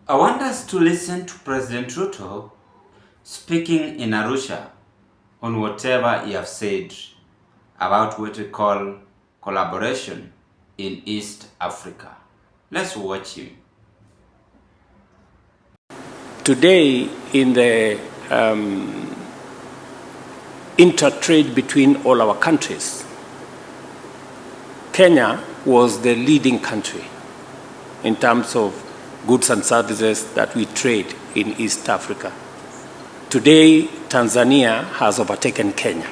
I want us to listen to President Ruto speaking in Arusha on whatever he has said about what we call collaboration in East Africa. Let's watch him. Today, in the intertrade between all our countries, Kenya was the leading country in terms of goods and services that we trade in East Africa. Today, Tanzania has overtaken Kenya,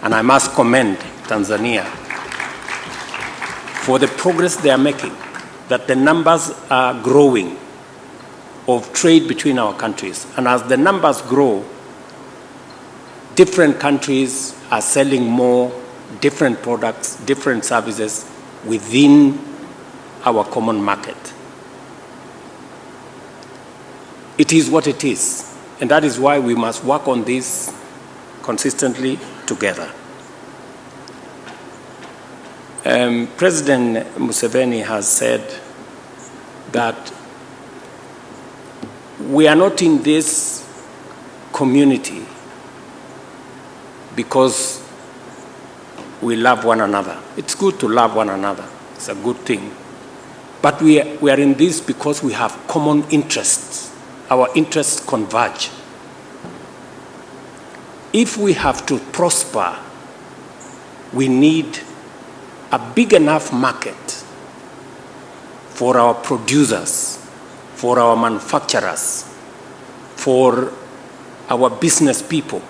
and I must commend Tanzania for the progress they are making, that the numbers are growing of trade between our countries. And as the numbers grow, different countries are selling more different products, different services within our common market. It is what it is, and that is why we must work on this consistently together. President Museveni has said that we are not in this community because we love one another. It's good to love one another. It's a good thing. But we are in this because we have common interests. Our interests converge. If we have to prosper, we need a big enough market for our producers, for our manufacturers, for our business people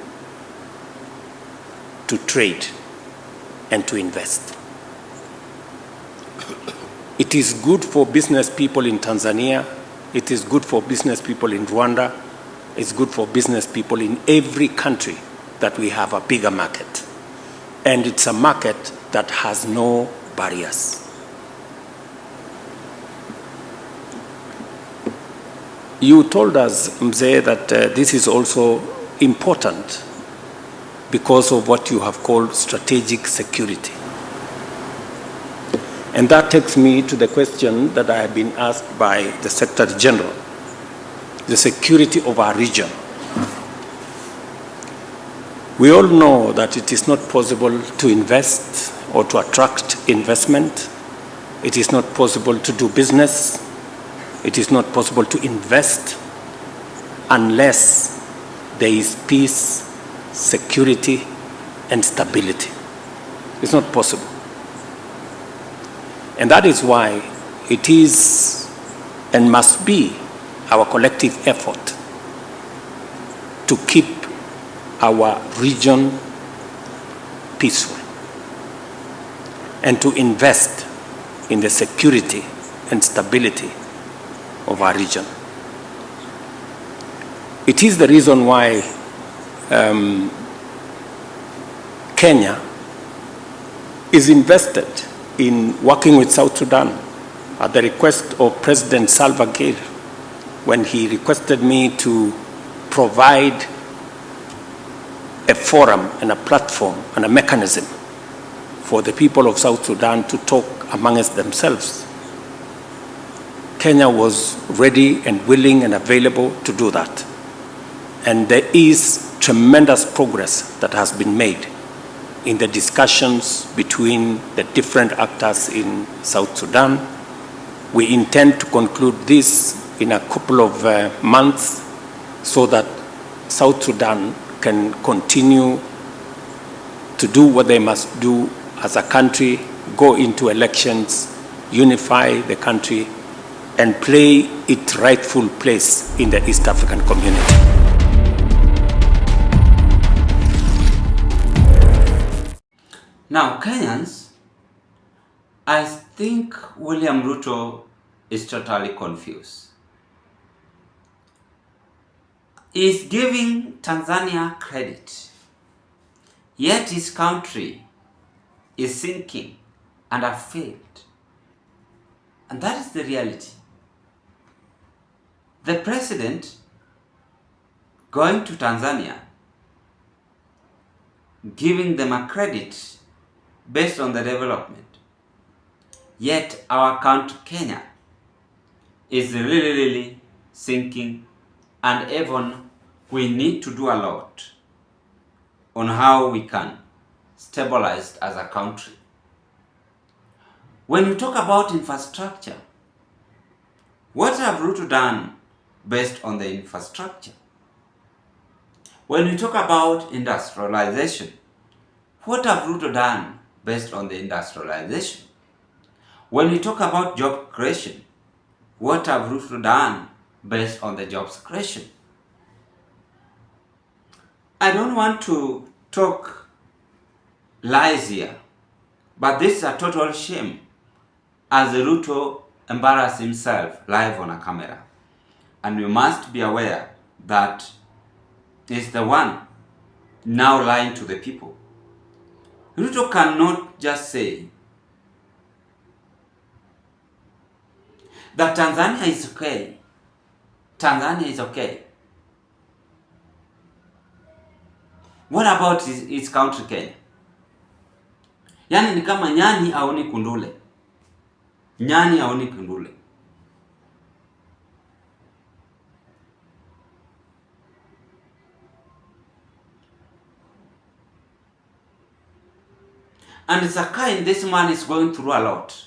to trade and to invest. It is good for business people in Tanzania. It is good for business people in Rwanda. It's good for business people in every country that we have a bigger market. And it's a market that has no barriers. You told us, Mzee, that this is also important because of what you have called strategic security. And that takes me to the question that I have been asked by the Secretary General, the security of our region. We all know that it is not possible to invest or to attract investment. It is not possible to do business. It is not possible to invest unless there is peace, security, and stability. It's not possible. And that is why it is and must be our collective effort to keep our region peaceful and to invest in the security and stability of our region. It is the reason why Kenya is invested in working with South Sudan at the request of President Salva Kiir, when he requested me to provide a forum and a platform and a mechanism for the people of South Sudan to talk amongst themselves. Kenya was ready and willing and available to do that. And there is tremendous progress that has been made in the discussions between the different actors in South Sudan. We intend to conclude this in a couple of months so that South Sudan can continue to do what they must do as a country, go into elections, unify the country, and play its rightful place in the East African community. Now, Kenyans, I think William Ruto is totally confused. He's giving Tanzania credit, yet his country is sinking and have failed. And that is the reality. The president going to Tanzania, giving them a credit based on the development. Yet our country, Kenya, is really sinking, and even we need to do a lot on how we can stabilize as a country. When we talk about infrastructure, what have Ruto done based on the infrastructure? When we talk about industrialization, what have Ruto done based on the industrialization? When we talk about job creation, what have Ruto done based on the jobs creation? I don't want to talk lies here, but this is a total shame as Ruto embarrassed himself live on a camera. And we must be aware that he's the one now lying to the people. Ruto cannot just say that Tanzania is okay. Tanzania is okay. What about his country Kenya? Yani ni kama nyani haoni kundule. Nyani haoni kundule. And it's a kind this man is going through a lot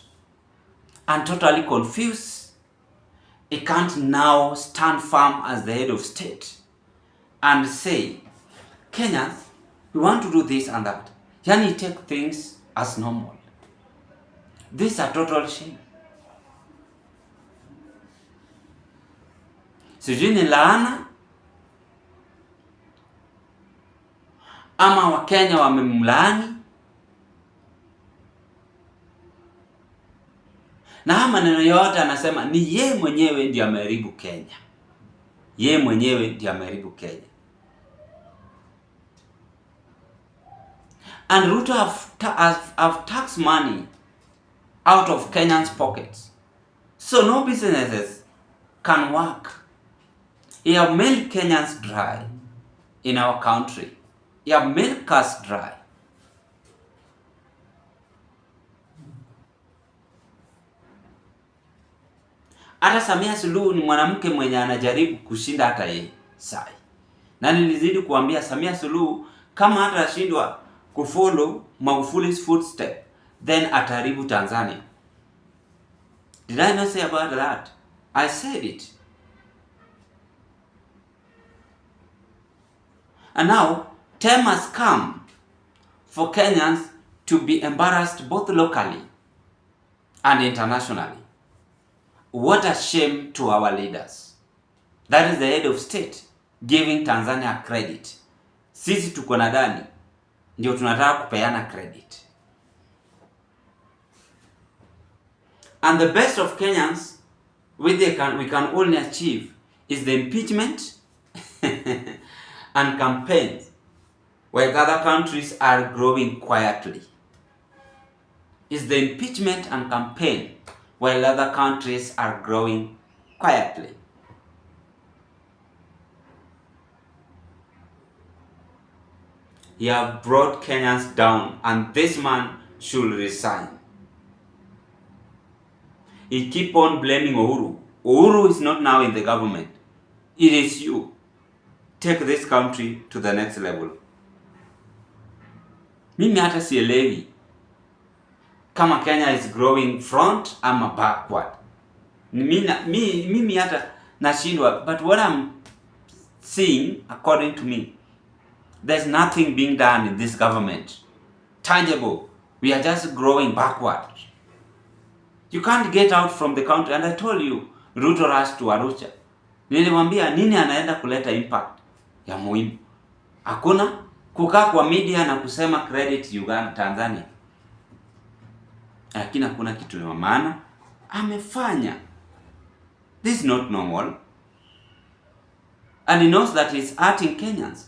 and totally confused. He can't now stand firm as the head of state and say, Kenyans, we want to do this and that. Yani take things as normal. This is a total shame. Sijui ni laana ama Wakenya wamemlaani, na maneno yote anasema ni yeye mwenyewe ndiye ameharibu Kenya. Yeye mwenyewe ndiye ameharibu Kenya. And Ruto have tax money out of Kenyans' pockets. So no businesses can work. He have made Kenyans dry in our country. He have made us dry. Hata Samia Suluhu ni mwanamke mwenye anajaribu kushinda hata yeye sai. Na nilizidi kuambia Samia Suluhu kama hata ashindwa kufollow Magufuli's footstep, then ataharibu Tanzania. Did I not say about that? I said it. And now, time has come for Kenyans to be embarrassed both locally and internationally. What a shame to our leaders. That is the head of state giving Tanzania credit. Sisi tuko nadhani ndio tunataka kupeana credit. And the best of Kenyans we can only achieve is the impeachment and campaigns where other countries are growing quietly. Is the impeachment and campaign while other countries are growing quietly. He have brought Kenyans down, and this man should resign. He keep on blaming Uhuru. Uhuru is not now in the government. It is you. Take this country to the next level. Mimi hata sielewi kama Kenya is growing front ama backward. Mimi hata nashindwa, but what I'm seeing, according to me, there's nothing being done in this government tangible. We are just growing backward. You can't get out from the country. And I told you, Ruto rushed to Arusha. Nilimwambia nini anaenda kuleta impact ya muhimu. Hakuna kukaa kwa media na kusema credit Uganda, Tanzania. Lakini hakuna kitu ya maana amefanya. This is not normal. And he knows that he's hurting Kenyans.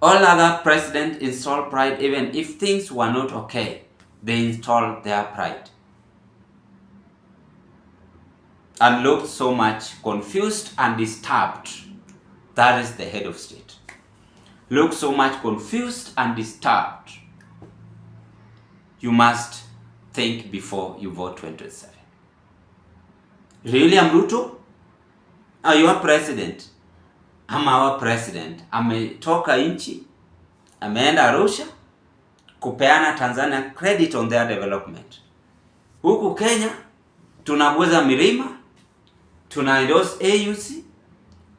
All other presidents install pride even if things were not okay. They installed their pride. And looked so much confused and disturbed. That is the head of state. Look so much confused and disturbed. You must think before you vote 27. William Ruto, your president, ama our president, ametoka nchi, ameenda Arusha kupeana Tanzania credit on their development. Huku Kenya tunaguza milima, tuna endorse AUC,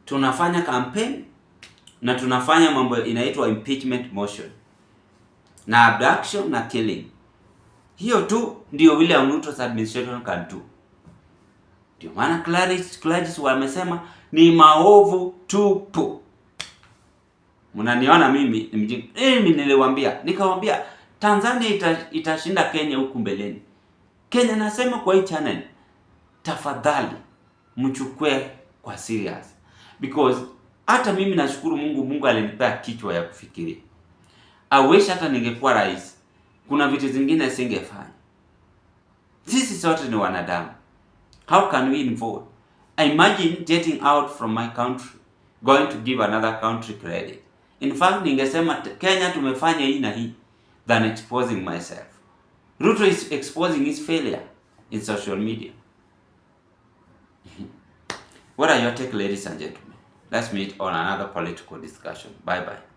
tunafanya campaign na tunafanya mambo inaitwa impeachment motion na abduction na killing. Hiyo tu ndio William Ruto's administration can do. Ndio maana clergy wamesema ni maovu tupu. Mnaniona mimi niliwaambia, nikawaambia Tanzania itashinda Kenya huku mbeleni. Kenya nasema kwa hii channel, tafadhali mchukue kwa serious, because hata mimi nashukuru Mungu alinipea kichwa ya kufikiria. I wish hata ningekuwa rais, kuna vitu zingine singefanya. Sisi sote ni wanadamu. How can we involve? Imagine getting out from my country, going to give another country credit. In fact, ningesema Kenya tumefanya hii na hii than exposing myself. Ruto is exposing his failure in social media. What are your take, ladies and gentlemen? Let's meet on another political discussion. Bye bye.